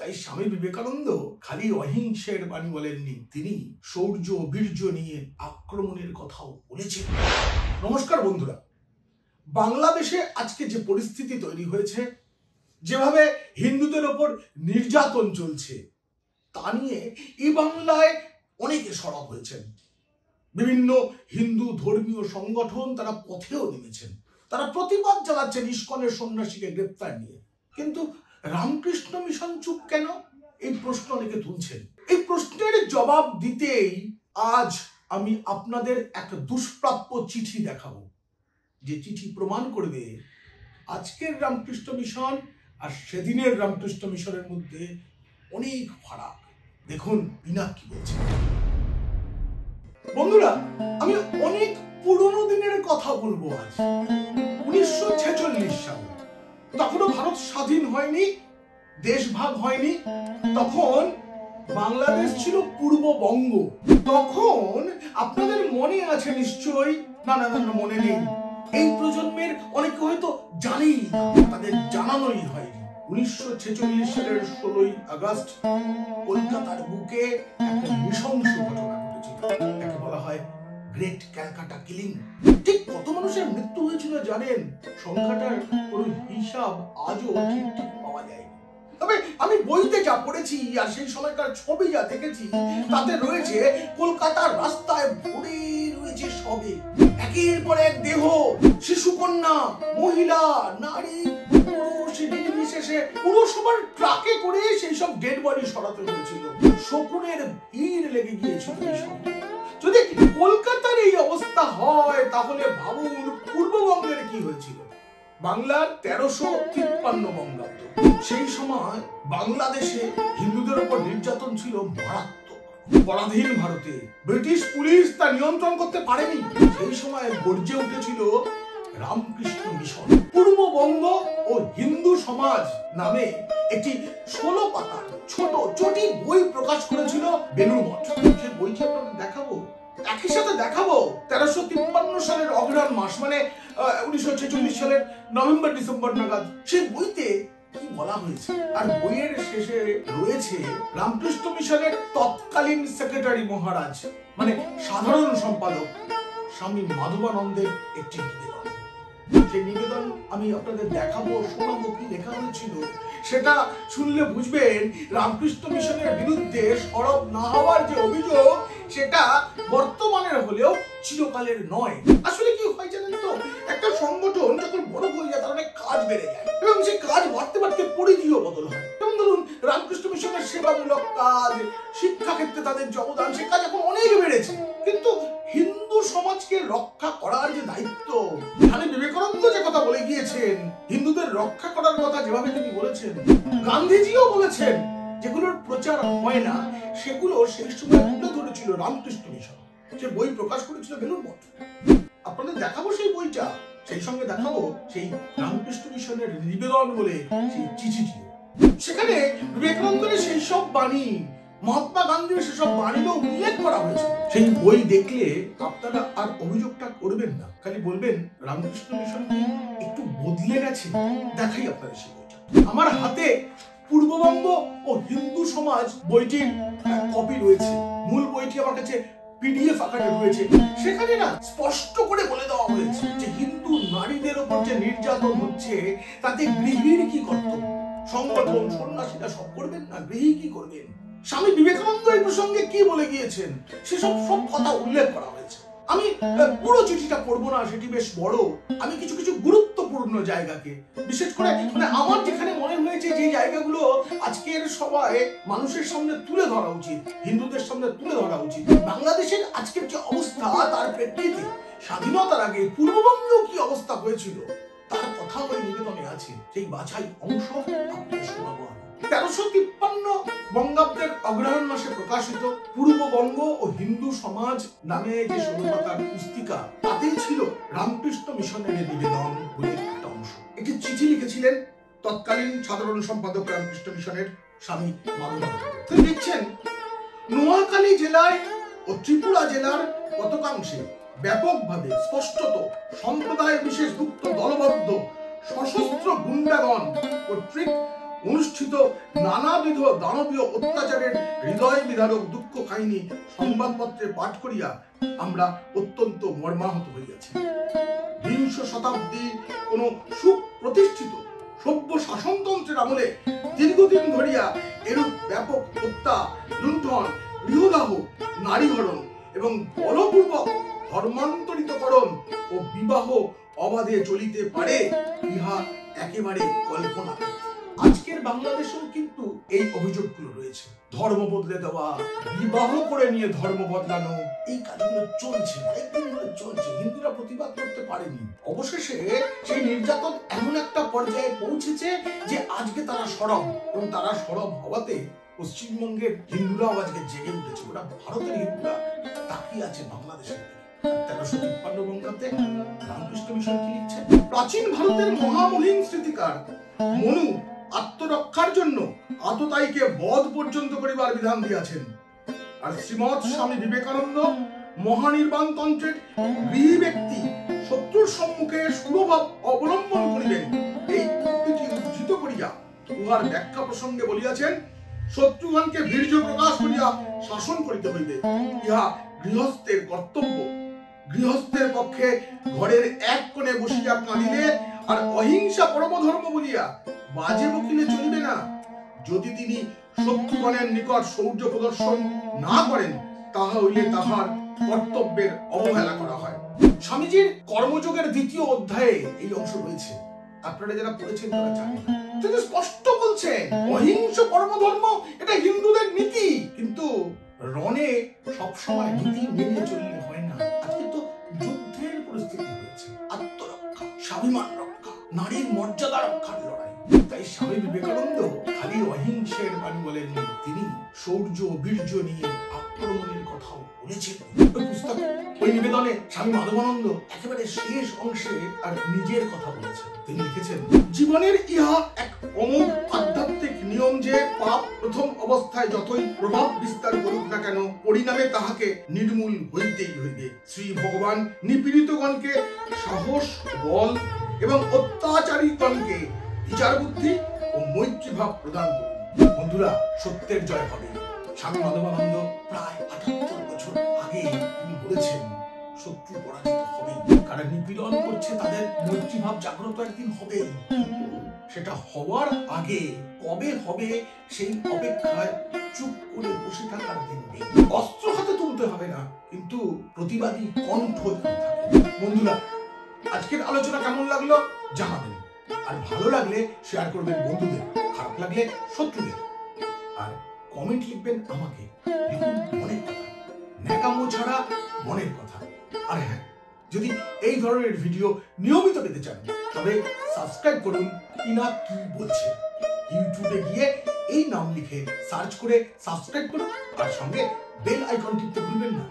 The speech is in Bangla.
তাই স্বামী বিবেকানন্দ খালি অহিংসের বাণী বলেননি, তিনি শৌর্য বীর্য নিয়ে আক্রমণের কথাও বলেছেন। নমস্কার বন্ধুরা, বাংলাদেশে আজকে যে পরিস্থিতি তৈরি হয়েছে, যেভাবে হিন্দুদের ওপর নির্যাতন চলছে, তা নিয়ে এই বাংলায় অনেকে সরব হয়েছেন। বিভিন্ন হিন্দু ধর্মীয় সংগঠন তারা পথেও নেমেছেন, তারা প্রতিবাদ চালাচ্ছেন ইস্কনের সন্ন্যাসীকে গ্রেপ্তার নিয়ে। কিন্তু রামকৃষ্ণ মিশন চুপ কেন, এই প্রশ্ন অনেকে তুলছেন। এই প্রশ্নের জবাব দিতেই আজ আমি আপনাদের এক দুষ্প্রাপ্য চিঠি দেখাবো, যে চিঠি প্রমাণ করবে আজকের রামকৃষ্ণ মিশন আর সেদিনের রামকৃষ্ণ মিশনের মধ্যে অনেক ফারাক। দেখুন পিনাক কি বলছে। বন্ধুরা, আমি অনেক পুরনো দিনের কথা বলবো আজ। 1946 সাল, তখনও ভারত স্বাধীন হয়নি, দেশভাগ হয়নি। তখন বাংলাদেশ ছিল পূর্ববঙ্গ। তখন আপনাদের মনে আছে নিশ্চয়ই, না মনে নেই, এই প্রজন্মের অনেকে হয়তো জানেই না, তাদের জানানোই হয়নি। 1946 সালের 16ই আগস্ট কলকাতার বুকে একটা নৃশংস ঘটনা ঘটেছিল, যাকে বলা হয় গ্রেট ক্যালকাটা কিলিং। ঠিক কত মানুষের মৃত্যু হয়েছিল জানেন? সংখ্যাটার কোনো হিসাব আজও ঠিক পাওয়া যায়নি। তবে আমি বইতে যা পড়েছি আর সেই সময়কার ছবি যা দেখেছি, তাতে রয়েছে কলকাতার রাস্তায় ভরে রয়েছে সবে একের পর এক দেহ, শিশুকন্যা, মহিলা, নারী, পুরুষ নির্বিশেষে পুরো সবার ট্রাকে করে সেই সব ডেড বডি সরাতে হয়েছিল। শকুনের ভিড় লেগে গিয়েছিল। যদি কলকাতার এই অবস্থা হয়, তাহলে ভাবুন পূর্ববঙ্গের কি হয়েছিল। বাংলার 1353 বঙ্গাব্দ, সেই সময় বাংলাদেশে হিন্দুদের উপর নির্যাতন ছিল মারাত্মক। পরাধীন ভারতে ব্রিটিশ পুলিশ তা নিয়ন্ত্রণ করতে পারেনি। সেই সময় গর্জে উঠেছিল রামকৃষ্ণ মিশন। পূর্ববঙ্গ ও হিন্দু সমাজ নামে একটি 16 পাতার ছোট চটি বই প্রকাশ করেছিল বেলুড় মঠ। সেই বইটি আপনাদের দেখাবো, একই সাথে দেখাবো 1353 সালের অগ্রহায়ণ মাস, মানে 1946 সালের নভেম্বর ডিসেম্বর নাগাদ সেই বইতে কি বলা হয়েছে। আর বইয়ের শেষে রয়েছে রামকৃষ্ণ মিশনের তৎকালীন সেক্রেটারি মহারাজ, মানে সাধারণ সম্পাদক স্বামী মাধবানন্দের একটি নিবেদন। সেই নিবেদন আমি আপনাদের দেখাবো, শোনাবো কি লেখা হয়েছিল। সেটা শুনলে বুঝবেন রামকৃষ্ণ মিশনের বিরুদ্ধে সরব না হওয়ার যে অভিযোগ, সেটা বর্তমানের হলেও চিরকালের নয়। আসলে কি হয় জানেন তো, একটা সংগঠন যখন বড় হয়ে যায়, তার অনেক কাজ বেড়ে যায় এবং সেই কাজ বাড়তে বাড়তে পরিধিও বদল হয়। যেমন ধরুন রামকৃষ্ণ মিশনের সেবামূলক কাজ, শিক্ষা ক্ষেত্রে তাদের যে অবদান, সে কাজ এখন অনেক বেড়েছে। কিন্তু হিন্দু সমাজকে রক্ষা করার যে দায়িত্ব, স্বামী বিবেকানন্দ যে কথা বলে গিয়েছেন, হিন্দুদের রক্ষা করার কথা যেভাবে তিনি বলেছেন, গান্ধীজিও বলেছেন, যেগুলোর প্রচার হয় না সেগুলো সেই সময় তুলে ধরেছিল রামকৃষ্ণ মিশন। সে বই প্রকাশ করেছিল বেলুড় মঠ। আপনাদের দেখাবো সেই বইটা, সেই সঙ্গে দেখাবো সেই রামকৃষ্ণ মিশনের নিবেদন বলে সেই চিঠিটি। সেখানে বিবেকানন্দের সেই সব বাণী, মহাত্মা গান্ধীর সেসব বাণীরও উল্লেখ করা হয়েছে। সেই বই দেখলে আপনারা আর অভিযোগটা করবেন না, খালি বলবেন রামকৃষ্ণ মিশন কি একটু বদলে গেছে। দেখাই আপনাদের সেই বইটা। আমার হাতে পূর্ববঙ্গ ও হিন্দু সমাজ বইটির কপি রয়েছে। মূল বইটি আমার কাছে পিডিএফ আকারে রয়েছে। সেখানে না স্পষ্ট করে বলে দেওয়া হয়েছে যে হিন্দু নারীদের উপর যে নির্যাতন হচ্ছে, তাতে গৃহীর কি কর্তব্য। সংগঠন সন্ন্যাসীরা সব করবেন না, গৃহী কি করবেন। স্বামী বিবেকানন্দ এই প্রসঙ্গে কি বলে গিয়েছেন, সেসব কথা উল্লেখ করা হয়েছে। আমি পুরো চিঠিটা পড়বো না, সেটি বেশ বড়। আমি কিছু গুরুত্বপূর্ণ জায়গাকে, বিশেষ করে মানে আমার যেখানে মনে হয়েছে যে জায়গাগুলো আজকের সবাই মানুষের সামনে তুলে ধরা উচিত, হিন্দুদের সামনে তুলে ধরা উচিত। বাংলাদেশের আজকের যে অবস্থা, তার প্রেক্ষিতে স্বাধীনতার আগে পূর্ববঙ্গেও কি অবস্থা হয়েছিল, তার কথা ওই নিবেদনে আছে। সেই বাছাই অংশ আপনাদের শোনাবো। 1353 বঙ্গাব্দের অগ্রহায়ণ মাসে প্রকাশিত পূর্ববঙ্গ ও হিন্দু সমাজ নামে যে 16 পাতার পুস্তিকা, তাতেই ছিল রামকৃষ্ণ মিশনের নিবেদন বলে একটা অংশ। একটি চিঠি লিখেছিলেন তৎকালীন সাধারণ সম্পাদক রামকৃষ্ণ মিশনের স্বামী মাধবানন্দ। তিনি লিখছেন, নোয়াখালী জেলায় ও ত্রিপুরা জেলার কতকাংশে ব্যাপকভাবে স্পষ্টত সম্প্রদায় বিশেষ গুপ্ত দলবদ্ধ সশস্ত্র গুন্ডাগণ কর্তৃক অনুষ্ঠিত নানাবিধ দানবীয় অত্যাচারের হৃদয় বিদারক দুঃখ কাহিনী সংবাদপত্রে পাঠ করিয়া আমরা অত্যন্ত মর্মাহত হইয়াছি। বিংশ শতাব্দীর কোন সুপ্রতিষ্ঠিত সভ্য শাসনতন্ত্রের আমলে দীর্ঘদিন ধরিয়া এরূপ ব্যাপক হত্যা, লুণ্ঠন, গৃহদাহ, নারীহরণ এবং বলপূর্বক ধর্মান্তরিতকরণ ও বিবাহ অবাধে চলিতে পারে, ইহা একেবারে কল্পনা। আজকের বাংলাদেশেও কিন্তু এই অভিযোগগুলো রয়েছে। ধর্ম বদলে দেওয়া, বিবাহ করে নিয়ে ধর্ম বদলানো, এই কাজগুলো চলছে, অনেকদিন ধরে চলছে। হিন্দুরা প্রতিবাদ করতে পারেনি। অবশেষে সেই নির্যাতন এমন একটা পর্যায়ে পৌঁছেছে যে আজকে তারা সরব, এবং তারা সরব হওয়াতে পশ্চিমবঙ্গের হিন্দুরাও আজকে জেগে উঠেছে। ওরা ভারতের হিন্দুরা তাকিয়ে আছে বাংলাদেশের দিকে। 1353 বঙ্গাব্দে রামকৃষ্ণ মিশন কি লিখছে? প্রাচীন ভারতের মহামহিম স্মৃতিকার মনু আত্মরক্ষার জন্য আততায়ীকে বধ পর্যন্ত করিবার বিধান দিয়াছেন। আর শ্রীমৎ স্বামী বিবেকানন্দ মহানির্বাণ তন্ত্রের গৃহী ব্যক্তি শত্রুর সম্মুখে সুরভাব অবলম্বন করিবেন, এই উক্তিটি উদ্ধৃত করিয়া উহার ব্যাখ্যা প্রসঙ্গে বলিয়াছেন, শত্রুগণকে বীর্য প্রকাশ করিয়া শাসন করিতে হইবে, ইহা গৃহস্থের কর্তব্য। গৃহস্থের পক্ষে ঘরের এক কোণে বসিয়া কাঁদিলে আর অহিংসা পরমধর্ম বলিয়া বাজে বকিলে চলিবে না। যদি তিনি শত্রুগণের নিকট শৌর্য প্রদর্শন না করেন, তাহা হইলে তাহার কর্তব্যের অবহেলা করা হয়। স্বামীজির কর্মযোগের 2য় অধ্যায়ে এই অংশ রয়েছে। আপনারা যারা পড়েছেন তারা জানেন। তিনি স্পষ্ট বলছেন, অহিংস পরমধর্ম এটা হিন্দুদের নীতি। কিন্তু রণে সবসময় নীতি মেনে চললে হয় না। আজকে তো যুদ্ধের পরিস্থিতি হয়েছে। আত্মরক্ষা, স্বাভিমান রক্ষা, নারীর মর্যাদা রক্ষার লড়াই। তাই স্বামী বিবেকানন্দ খালি অহিংসের বাণী বলেননি, তিনি শৌর্য বীর্য নিয়ে আক্রমণের কথাও বলেছেন। ওই নিবেদনে স্বামী মাধবানন্দ একেবারে শেষ অংশে আর নিজের কথা বলেছেন। তিনি লিখেছেন, জীবনের ইহা এক অমোঘ আধ্যাত্মিক নিয়ম যে পাপ প্রথম অবস্থায় যতই প্রভাব বিস্তার করুক না কেন, পরিণামে তাহাকে নির্মূল হইতেই হইবে। শ্রী ভগবান নিপীড়িতগণকে সাহস, বল এবং অত্যাচারীগণকে বিচার বুদ্ধি ও মৈত্রীভাব প্রদান করুন। বন্ধুরা, সত্যের জয় হবে। স্বামী মাধবানন্দ প্রায় 78 বছর আগে তিনি বলেছেন, শত্রু পরাজিত হবে। কারা নিপীড়ন করছে তাদের মৈত্রীভাব জাগ্রত একদিন হবে। সেটা হওয়ার আগে কবে হবে সেই অপেক্ষায় চুপ করে বসে থাকার দিন নেই। অস্ত্র হাতে তুলতে হবে না, কিন্তু প্রতিবাদী কণ্ঠ থাকবে। বন্ধুরা, আজকের আলোচনা কেমন লাগলো জানাবেন। আর ভালো লাগলে শেয়ার করবেন বন্ধুদের, খারাপ লাগলে শত্রুদের। আর কমেন্ট লিখবেন আমাকে, লিখুন মনের কথা, ন্যাকামো ছাড়া মনের কথা। আর হ্যাঁ, যদি এই ধরনের ভিডিও নিয়মিত পেতে চান তবে সাবস্ক্রাইব করুন ইনাক কি বলছে। ইউটিউবে গিয়ে এই নাম লিখে সার্চ করে সাবস্ক্রাইব করুন, আর সঙ্গে বেল আইকন টিপতে ভুলবেন না।